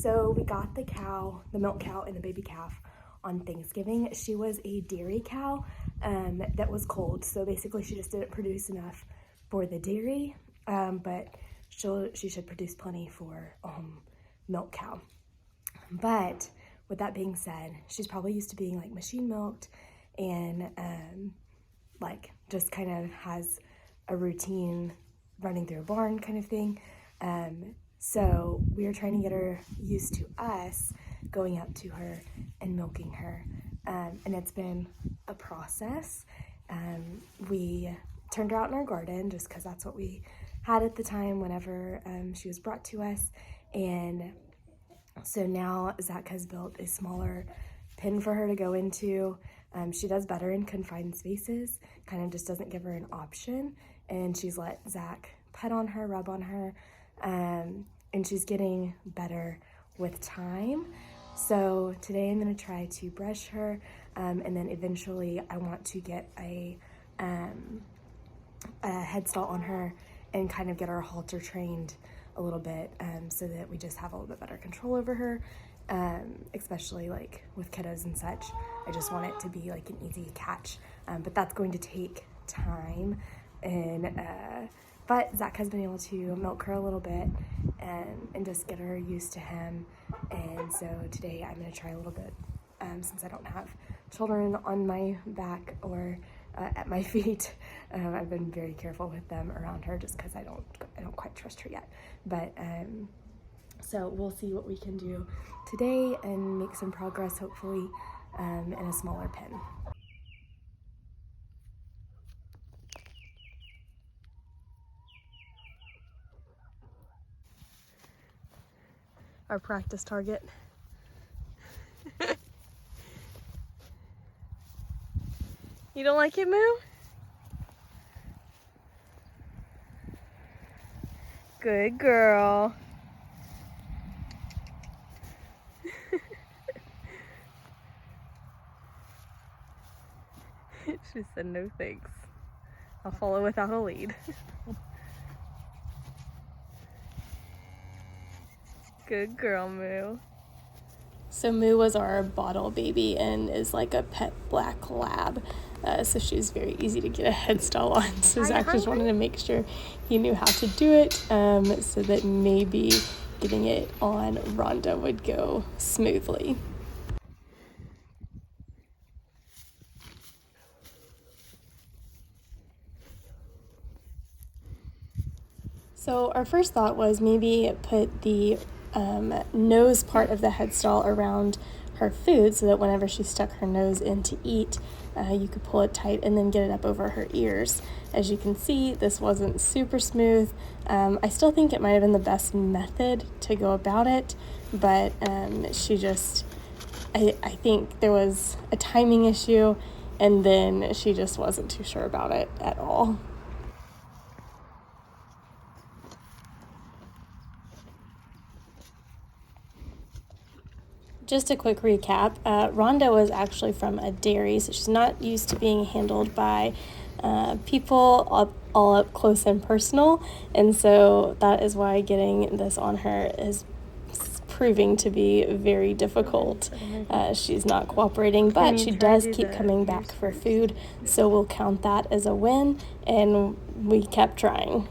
So we got the milk cow and the baby calf on Thanksgiving. She was a dairy cow that was cold. So basically she just didn't produce enough for the dairy, but she should produce plenty for milk cow. But with that being said, she's probably used to being like machine milked and like just kind of has a routine running through a barn kind of thing. So we are trying to get her used to us going up to her and milking her. And it's been a process. We turned her out in our garden just because that's what we had at the time whenever she was brought to us. And so now Zach has built a smaller pen for her to go into. She does better in confined spaces, kind of just doesn't give her an option. And she's let Zach pet on her, rub on her, and she's getting better with time. So today I'm gonna try to brush her, and then eventually I want to get a head stall on her and kind of get our halter trained a little bit, so that we just have a little bit better control over her, especially like with kiddos and such. I just want it to be like an easy catch, but that's going to take time. And but Zach has been able to milk her a little bit and just get her used to him. And so today I'm going to try a little bit, since I don't have children on my back or at my feet. I've been very careful with them around her just because I don't quite trust her yet. But so we'll see what we can do today and make some progress, hopefully, in a smaller pen. Our practice target. You don't like it, Moo? Good girl. She said no thanks. I'll follow without a lead. Good girl, Moo. So Moo was our bottle baby and is like a pet black lab. So she's very easy to get a head stall on. So Zach just wanted to make sure he knew how to do it, so that maybe getting it on Rhonda would go smoothly. So our first thought was maybe put the nose part of the head stall around her food so that whenever she stuck her nose in to eat, you could pull it tight and then get it up over her ears. As you can see, this wasn't super smooth. I still think it might have been the best method to go about it, but she just, I think there was a timing issue, and then she just wasn't too sure about it at all. Just a quick recap, Rhonda was actually from a dairy, so she's not used to being handled by people all up close and personal, and so that is why getting this on her is proving to be very difficult. She's not cooperating, but she does keep coming back for food, so we'll count that as a win, and we kept trying.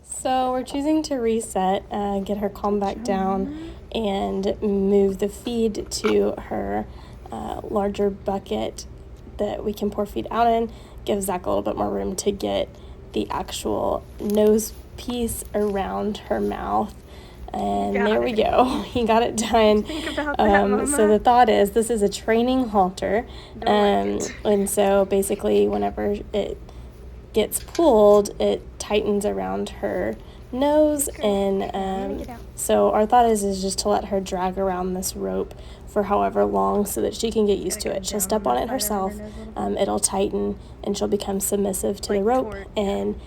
So we're choosing to reset, get her calm back down, and move the feed to her larger bucket that we can pour feed out in. Give Zach a little bit more room to get the actual nose piece around her mouth. And there we go. He got it done. Think about that, so the thought is this is a training halter. And so basically whenever it gets pulled, it tightens around her nose. And so our thought is just to let her drag around this rope for however long so that she can get used to it. She'll step on it herself. It'll tighten and she'll become submissive to the rope, and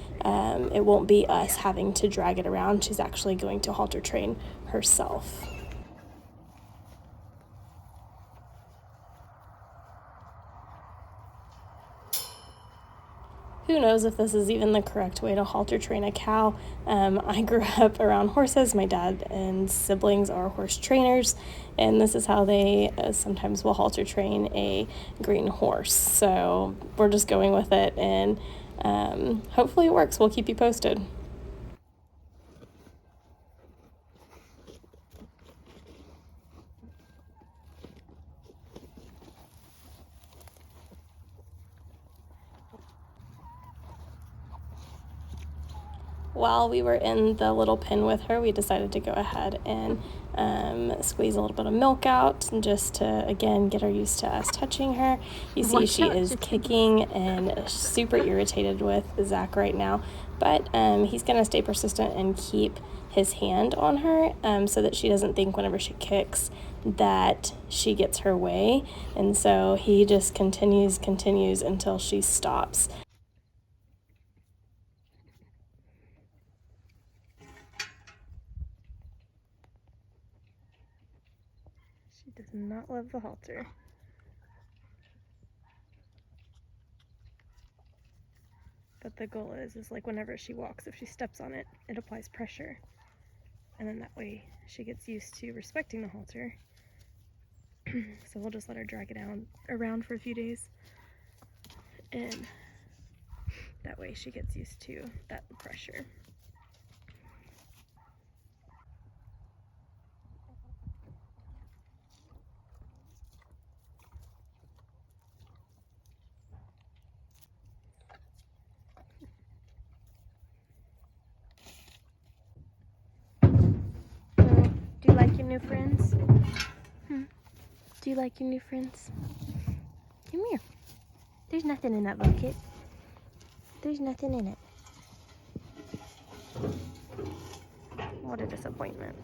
it won't be us having to drag it around. She's actually going to halter train herself. Who knows if this is even the correct way to halter train a cow. I grew up around horses. My dad and siblings are horse trainers, and this is how they sometimes will halter train a green horse. So we're just going with it, and hopefully it works. We'll keep you posted. While we were in the little pen with her, we decided to go ahead and squeeze a little bit of milk out, and just to, again, get her used to us touching her. You see she is kicking and super irritated with Zach right now, but he's going to stay persistent and keep his hand on her so that she doesn't think whenever she kicks that she gets her way. And so he just continues until she stops. She does not love the halter. But the goal is like whenever she walks, if she steps on it, it applies pressure. And then that way she gets used to respecting the halter. So we'll just let her drag it around for a few days. And that way she gets used to that pressure. Do you like your new friends? Do you like your new friends? Come here. There's nothing in that bucket. There's nothing in it. What a disappointment.